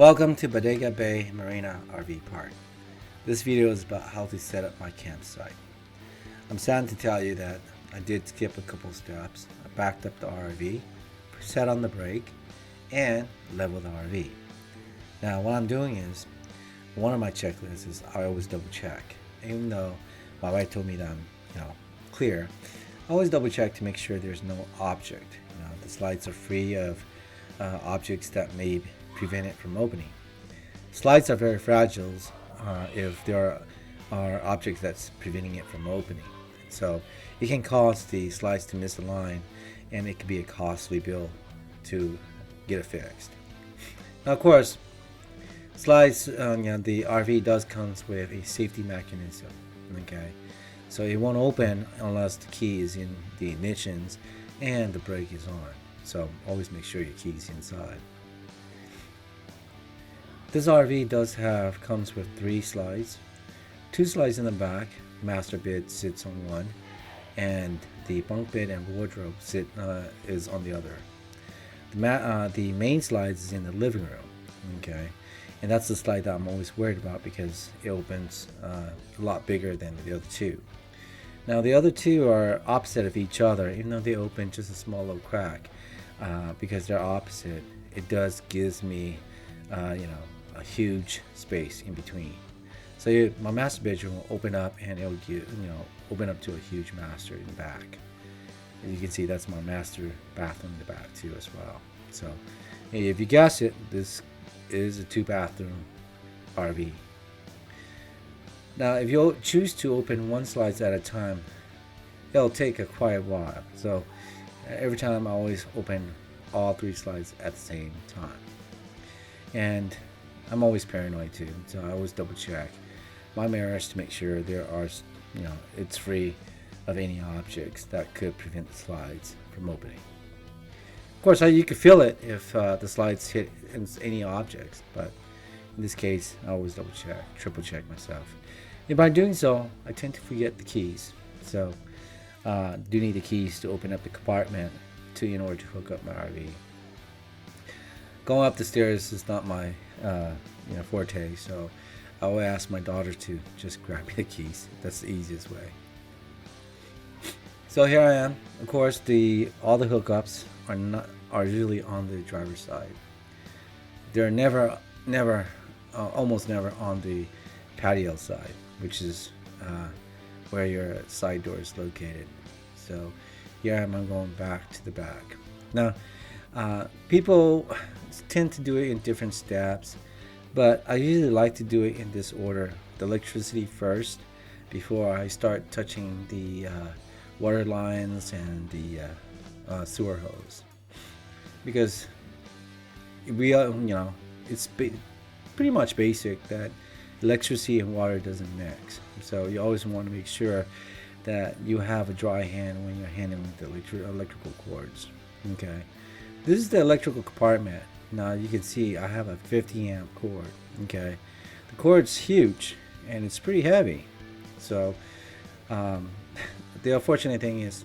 Welcome to Bodega Bay Marina RV Park. This video is about how to set up my campsite. I'm sad to tell you that I did skip a couple steps. I backed up the RV, set on the brake, and leveled the RV. Now what I'm doing is, one of my checklists is I always double check. Even though my wife told me that I'm clear, I always double check to make sure there's no object. The slides are free of objects that may prevent it from opening. Slides are very fragile if there are objects that's preventing it from opening. So it can cause the slides to misalign, and it could be a costly bill to get it fixed. Now, of course, slides, the RV does comes with a safety mechanism. Okay, so it won't open unless the key is in the ignitions and the brake is on. So always make sure your key is inside. This RV comes with 3 slides, 2 slides in the back. Master bed sits on one, and the bunk bed and wardrobe is on the other. The main slides is in the living room. Okay, and that's the slide that I'm always worried about because it opens a lot bigger than the other 2. Now the other 2 are opposite of each other, even though they open just a small little crack. Because they're opposite, it does gives me a huge space in between. So my master bedroom will open up, and it'll open up to a huge master in the back. As you can see, that's my master bathroom in the back too as well. So if you guess it, this is a 2-bathroom RV. Now if you choose to open one slides at a time, it'll take quite a while. So every time I always open all 3 slides at the same time. And I'm always paranoid too, so I always double check my mirrors to make sure there are, it's free of any objects that could prevent the slides from opening. Of course, you could feel it if the slides hit any objects, but in this case, I always double check, triple check myself. And by doing so, I tend to forget the keys. So do need the keys to open up the compartment in order to hook up my RV. Going up the stairs is not my forte, so I will ask my daughter to just grab me the keys. That's the easiest way. So here I am. Of course, all the hookups are usually on the driver's side. They're almost never on the patio side, which is where your side door is located. So here I'm going back to the back. Now people tend to do it in different steps, but I usually like to do it in this order: the electricity first before I start touching the water lines and the sewer hose, because it's pretty much basic that electricity and water doesn't mix. So you always want to make sure that you have a dry hand when you're handling the electrical cords. Okay, this is the electrical compartment. Now you can see I have a 50 amp cord. Okay, the cord's huge and it's pretty heavy. So the unfortunate thing is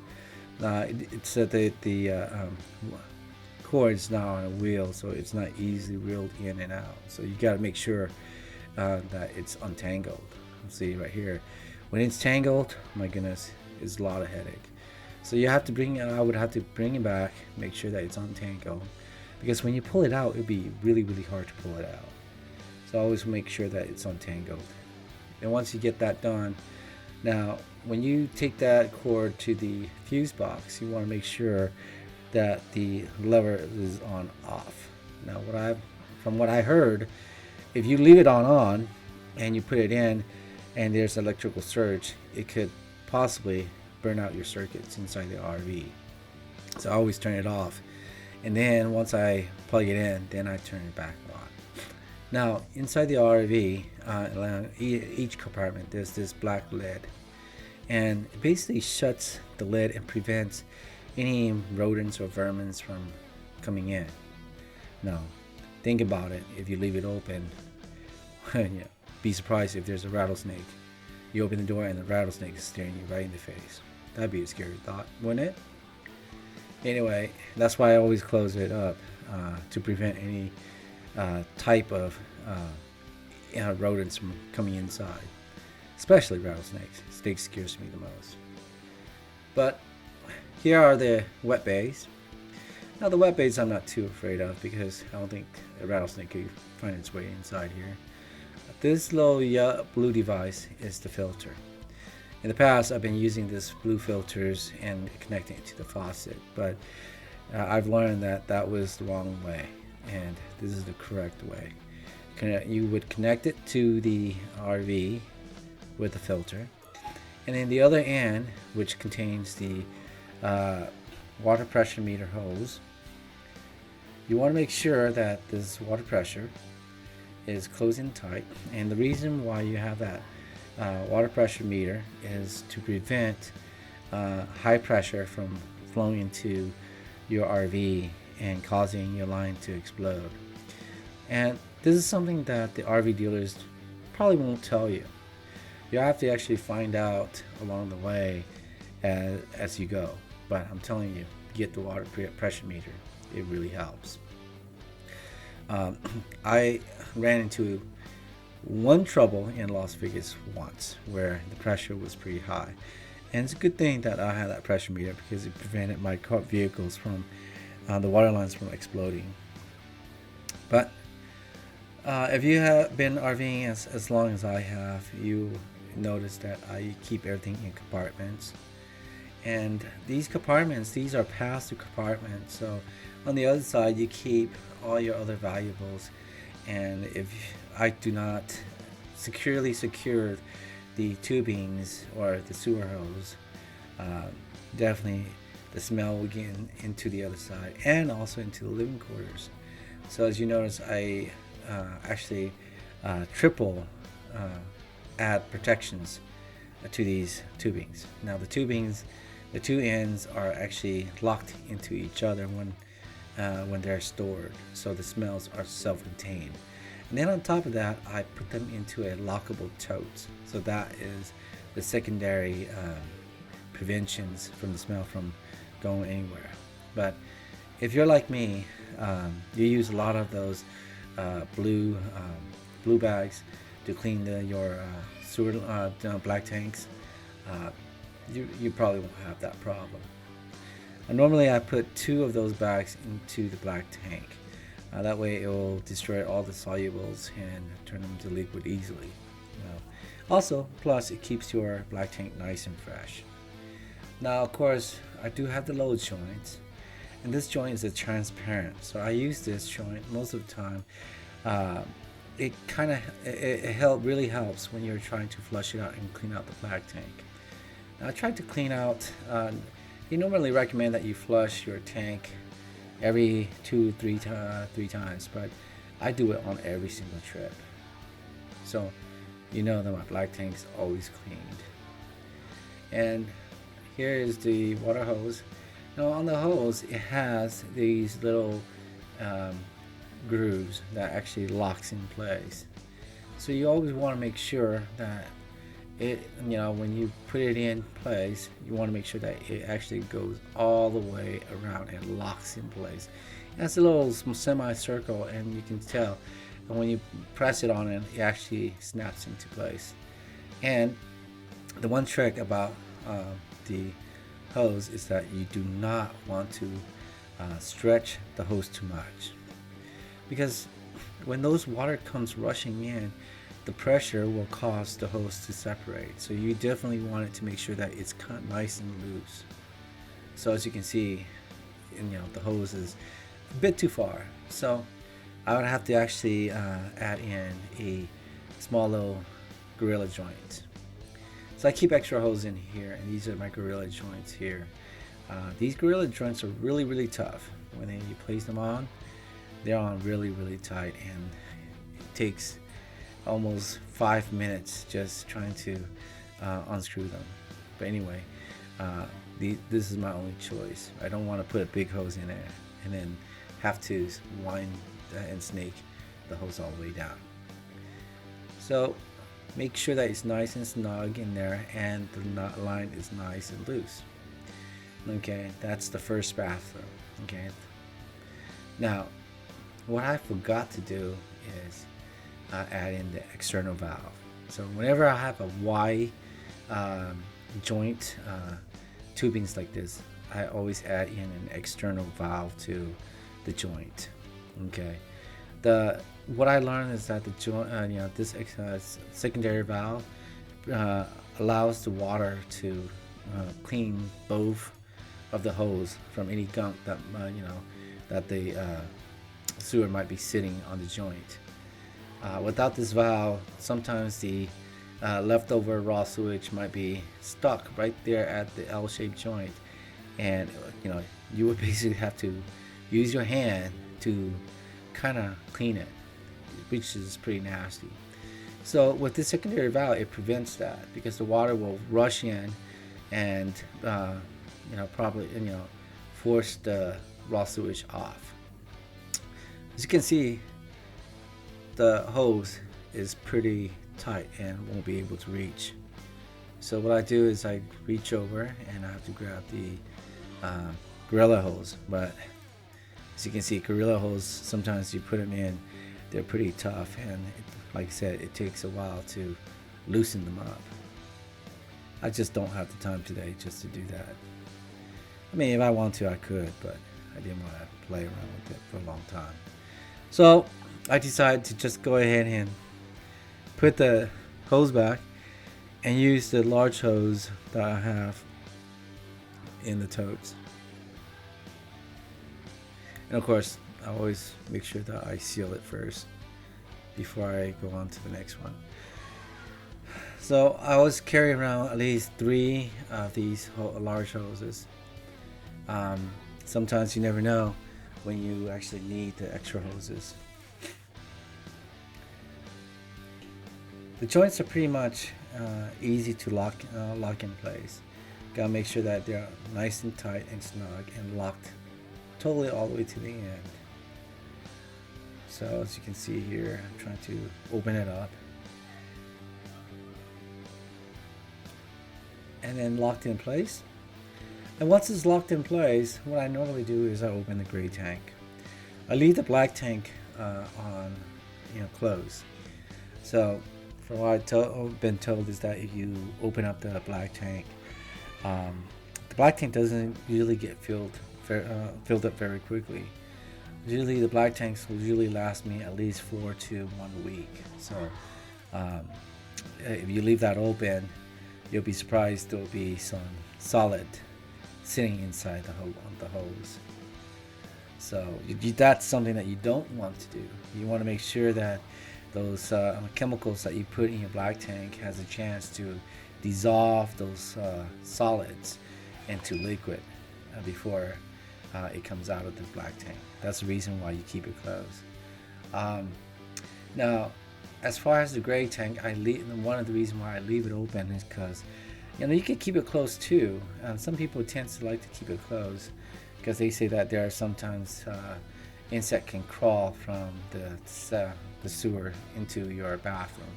it's that the cord's not on a wheel, so it's not easily reeled in and out. So you got to make sure that it's untangled. See right here, when it's tangled, my goodness, it's a lot of headache. So I would have to bring it back, make sure that it's untangled, because when you pull it out, it'd be really, really hard to pull it out. So I always make sure that it's untangled. And once you get that done, now when you take that cord to the fuse box, you want to make sure that the lever is on off. Now from what I heard, if you leave it on and you put it in and there's electrical surge, it could possibly burn out your circuits inside the RV. So I always turn it off, and then once I plug it in, then I turn it back on. Now inside the RV, each compartment, there's this black lid, and it basically shuts the lid and prevents any rodents or vermin from coming in. Now think about it: if you leave it open, be surprised if there's a rattlesnake. You open the door and the rattlesnake is staring you right in the face. That'd be a scary thought, wouldn't it? Anyway, that's why I always close it up to prevent any type of rodents from coming inside, especially rattlesnakes. Snakes scares me the most. But here are the wet bays. Now the wet bays I'm not too afraid of because I don't think a rattlesnake could find its way inside here. This little blue device is the filter. In the past, I've been using this blue filters and connecting it to the faucet, but I've learned that that was the wrong way, and this is the correct way. You would connect it to the RV with the filter, and then the other end, which contains the water pressure meter hose, you want to make sure that this water pressure is closing tight. And the reason why you have that water pressure meter is to prevent high pressure from flowing into your RV and causing your line to explode. And this is something that the RV dealers probably won't tell you. You have to actually find out along the way as you go. But I'm telling you, get the water pressure meter. It really helps. I ran into one trouble in Las Vegas once where the pressure was pretty high. And it's a good thing that I had that pressure meter because it prevented my vehicles from, the water lines from exploding. But if you have been RVing as long as I have, you notice that I keep everything in compartments. And these compartments, these are pass-through compartments. So on the other side, you keep all your other valuables. And if I do not securely secure the tubings or the sewer hose, definitely the smell will get into the other side and also into the living quarters. So as you notice, I actually triple add protections to these tubings. Now the tubings, the two ends are actually locked into each other when they're stored, so the smells are self-contained. And then on top of that, I put them into a lockable tote. So that is the secondary preventions from the smell from going anywhere. But if you're like me, you use a lot of those blue bags to clean your sewer black tanks. You probably won't have that problem. Normally I put 2 of those bags into the black tank. That way it will destroy all the solubles and turn them to liquid easily. Also, plus it keeps your black tank nice and fresh. Now of course I do have the load joints, and this joint is a transparent, so I use this joint most of the time. It really helps when you're trying to flush it out and clean out the black tank. Now I tried to clean out, you normally recommend that you flush your tank every 3 times, but I do it on every single trip. So you know that my black tank is always cleaned. And here is the water hose. Now on the hose, it has these little grooves that actually locks in place. So you always want to make sure that when you put it in place, you want to make sure that it actually goes all the way around and locks in place. And it's a little semicircle, and you can tell and when you press it on it, it actually snaps into place. And the one trick about the hose is that you do not want to stretch the hose too much, because when those water comes rushing in, the pressure will cause the hose to separate. So you definitely want it to make sure that it's cut nice and loose. So as you can see, the hose is a bit too far. So I would have to actually add in a small little gorilla joint. So I keep extra hose in here, and these are my gorilla joints here. These gorilla joints are really, really tough. When you place them on, they're on really, really tight, and it takes almost 5 minutes just trying to unscrew them. But anyway, this is my only choice. I don't want to put a big hose in there and then have to wind and snake the hose all the way down. So make sure that it's nice and snug in there and the knot line is nice and loose. Okay, that's the first bathroom. Okay, now what I forgot to do is add in the external valve. So whenever I have a Y um, joint tubings like this, I always add in an external valve to the joint. Okay. The what I learned is that the joint, this secondary valve allows the water to clean both of the hose from any gunk that that the sewer might be sitting on the joint. Without this valve, sometimes the leftover raw sewage might be stuck right there at the L-shaped joint, and you would basically have to use your hand to kind of clean it, which is pretty nasty. So with this secondary valve, it prevents that because the water will rush in and probably force the raw sewage off. As you can see, the hose is pretty tight and won't be able to reach. So what I do is I reach over and I have to grab the Gorilla hose. But as you can see, Gorilla hose, sometimes you put them in, they're pretty tough, and like I said, it takes a while to loosen them up. I just don't have the time today just to do that. I mean, if I want to, I could, but I didn't want to play around with it for a long time. So I decided to just go ahead and put the hose back and use the large hose that I have in the totes. And of course, I always make sure that I seal it first before I go on to the next one. So I always carry around at least 3 of these large hoses. Sometimes you never know when you actually need the extra hoses. The joints are pretty much easy to lock in place. Gotta make sure that they're nice and tight and snug and locked totally all the way to the end. So as you can see here, I'm trying to open it up. And then locked in place. And once it's locked in place, what I normally do is I open the gray tank. I leave the black tank on, closed. So from what I've been told is that if you open up the black tank, the black tank doesn't usually get filled up very quickly. Usually the black tanks will usually last me at least 4 to 1 week. So if you leave that open, you'll be surprised there'll be some solid sitting inside the hose. So that's something that you don't want to do. You want to make sure that those chemicals that you put in your black tank has a chance to dissolve those solids into liquid before it comes out of the black tank. That's the reason why you keep it closed. Now, as far as the gray tank, one of the reasons why I leave it open is because you can keep it closed too. Some people tend to like to keep it closed because they say that there are sometimes insect can crawl from the sewer into your bathroom.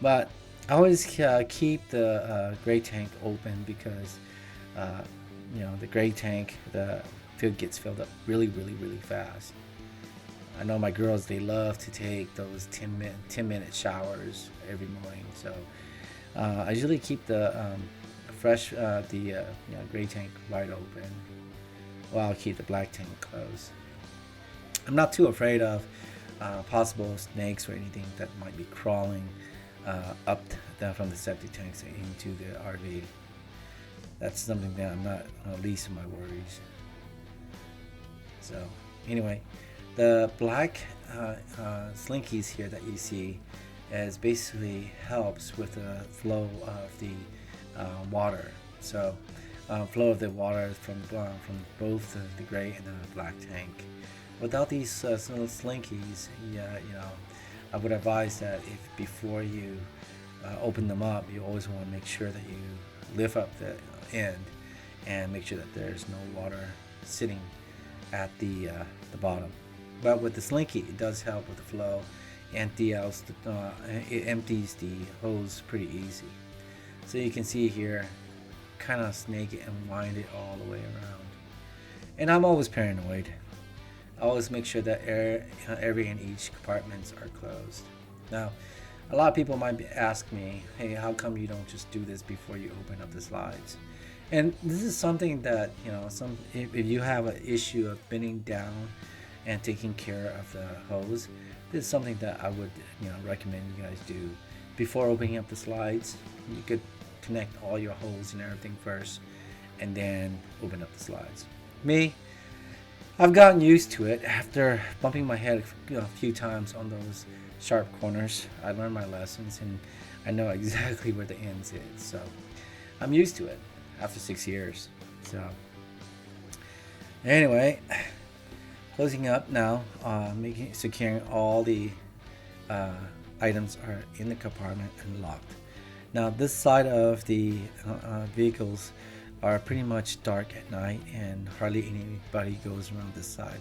But I always keep the gray tank open because the gray tank, the field gets filled up really, really, really fast. I know my girls, they love to take those 10-minute showers every morning. So I usually keep the gray tank wide open while I keep the black tank closed. I'm not too afraid of possible snakes or anything that might be crawling up from the septic tanks into the RV. That's something that I'm not least of my worries. So anyway, the black slinkies here that you see is basically helps with the flow of the water. So flow of the water from both the gray and the black tank. Without these slinkies, I would advise that if before you open them up, you always want to make sure that you lift up the end and make sure that there's no water sitting at the bottom. But with the slinky, it does help with the flow. It empties the hose pretty easy. So you can see here, kind of snake it and wind it all the way around. And I'm always paranoid. I always make sure that every and each compartments are closed. Now, a lot of people might ask me, hey, how come you don't just do this before you open up the slides? And this is something that, if you have an issue of bending down and taking care of the hose, this is something that I would, recommend you guys do. Before opening up the slides, you could connect all your holes and everything first, and then open up the slides. Me, I've gotten used to it after bumping my head a few times on those sharp corners. I learned my lessons, and I know exactly where the ends is. So I'm used to it after 6 years. So anyway, closing up now, securing all the items are in the compartment and locked. Now this side of the vehicles are pretty much dark at night, and hardly anybody goes around this side.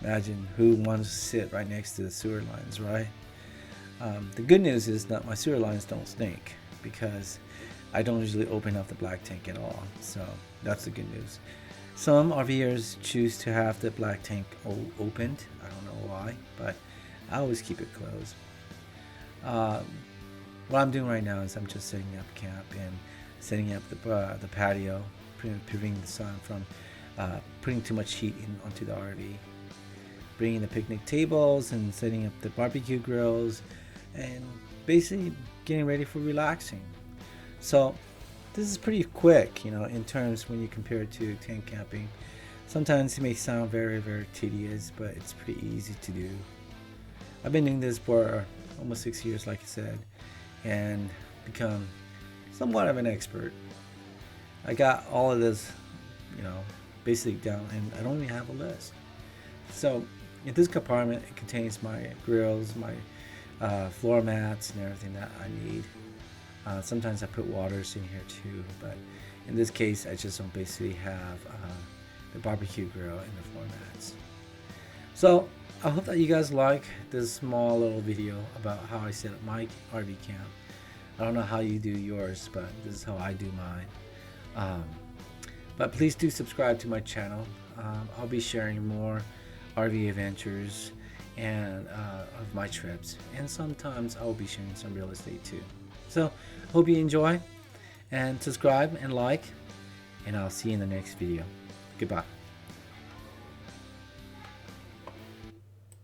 Imagine who wants to sit right next to the sewer lines, right? The good news is that my sewer lines don't stink, because I don't usually open up the black tank at all. So that's the good news. Some RVers choose to have the black tank opened. I don't know why, but I always keep it closed. What I'm doing right now is I'm just setting up camp and setting up the patio, preventing the sun from putting too much heat onto the RV. Bringing the picnic tables and setting up the barbecue grills, and basically getting ready for relaxing. So this is pretty quick, in terms when you compare it to tent camping. Sometimes it may sound very, very tedious, but it's pretty easy to do. I've been doing this for almost 6 years, like I said, and become somewhat of an expert. I got all of this, basically down, and I don't even have a list. So in this compartment, it contains my grills, my floor mats, and everything that I need. Sometimes I put waters in here too, but in this case, I just don't basically have the barbecue grill and the floor mats. So I hope that you guys like this small little video about how I set up my RV camp. I don't know how you do yours, but this is how I do mine. But please do subscribe to my channel. I'll be sharing more RV adventures and of my trips, and sometimes I'll be sharing some real estate too. So hope you enjoy, and subscribe and like, and I'll see you in the next video. Goodbye.